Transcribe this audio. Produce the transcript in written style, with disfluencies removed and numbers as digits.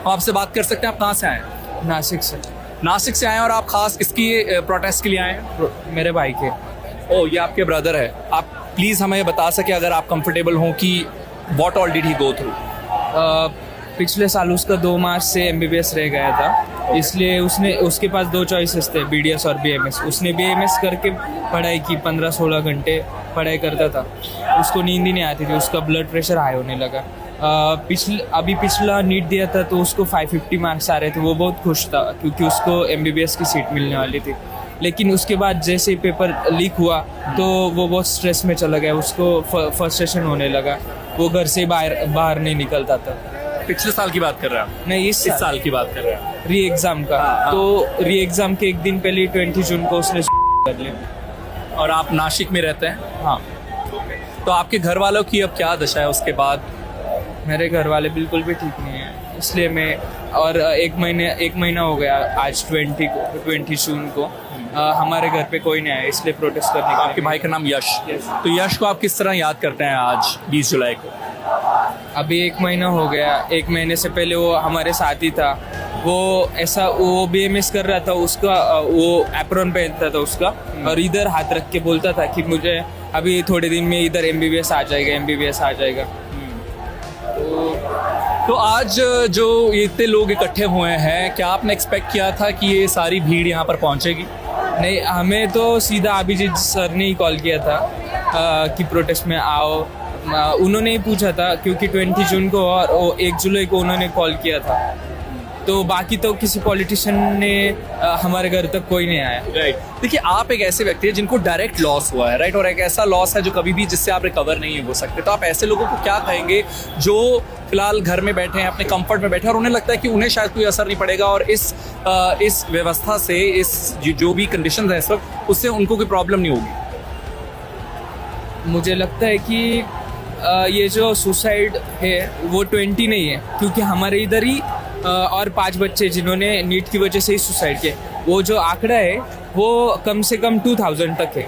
हम आपसे बात कर सकते हैं, आप कहाँ से आए हैं? नासिक से। नासिक से आए हैं और आप खास इसकी प्रोटेस्ट के लिए आए हैं? मेरे भाई के। ओह, ये आपके ब्रदर है। आप प्लीज़ हमें बता सके अगर आप कंफर्टेबल हों कि what all did he go through? पिछले साल उसका 2 मार्च से एमबीबीएस रह गया था, इसलिए उसके पास 2 चॉइसेस थे, बीडीएस और बीएमएस। उसने बीएमएस करके पढ़ाई की, 15-16 घंटे पढ़ाई करता था, उसको नींद ही नहीं आती थी, उसका ब्लड प्रेशर हाई होने लगा। पिछला नीट दिया था तो उसको 550 मार्क्स आ रहे थे, वो बहुत खुश था क्योंकि उसको एमबीबीएस की सीट मिलने वाली थी। लेकिन उसके बाद जैसे ही पेपर लीक हुआ तो वो बहुत स्ट्रेस में चला गया, उसको फ्रस्ट्रेशन होने लगा, वो घर से बाहर नहीं निकलता था। पिछले साल की बात कर रहे हैं? नहीं, इस साल की बात कर रहे हैं? री एग्ज़ाम का। तो री एग्ज़ाम के एक दिन पहले 20 जून को उसने कर लिया। और आप नासिक में रहते हैं? हाँ। तो आपके घर वालों की अब क्या दशा है उसके बाद? मेरे घर वाले बिल्कुल भी ठीक नहीं हैं, इसलिए मैं और एक महीना हो गया आज 20 जून को हमारे घर पे कोई नहीं आया, इसलिए प्रोटेस्ट करने का। आपके भाई का नाम यश? Yes. तो यश को आप किस तरह याद करते हैं आज 20 जुलाई को? अभी 1 महीना हो गया, 1 महीने से पहले वो हमारे साथ ही था। वो बीएमएस कर रहा था, उसका वो एप्रॉन पहनता था उसका, और इधर हाथ रख के बोलता था कि मुझे अभी थोड़े दिन में इधर एमबीबीएस आ जाएगा। तो आज जो इतने लोग इकट्ठे हुए हैं, क्या आपने एक्सपेक्ट किया था कि ये सारी भीड़ यहाँ पर पहुँचेगी? नहीं, हमें तो सीधा अभिजीत सर ने ही कॉल किया था कि प्रोटेस्ट में आओ। उन्होंने ही पूछा था क्योंकि 20 जून को और 1 जुलाई को उन्होंने कॉल किया था, तो बाकी तो किसी पॉलिटिशियन ने हमारे घर तक कोई नहीं आया। राइट। देखिए, आप एक ऐसे व्यक्ति हैं जिनको डायरेक्ट लॉस हुआ है, राइट, और एक ऐसा लॉस है जो कभी भी जिससे आप रिकवर नहीं हो सकते। तो आप ऐसे लोगों को क्या कहेंगे जो फिलहाल घर में बैठे हैं, अपने कंफर्ट में बैठे हैं, और उन्हें लगता है कि उन्हें शायद कोई असर नहीं पड़ेगा और इस व्यवस्था से, इस जो भी कंडीशंस हैं इस वक्त, उससे उनको कोई प्रॉब्लम नहीं होगी? मुझे लगता है कि ये जो सुसाइड है वो 20 नहीं है, क्योंकि हमारे इधर ही और 5 बच्चे जिन्होंने नीट की वजह से ही सुसाइड किया, वो जो आंकड़ा है वो कम से कम 2000 तक है।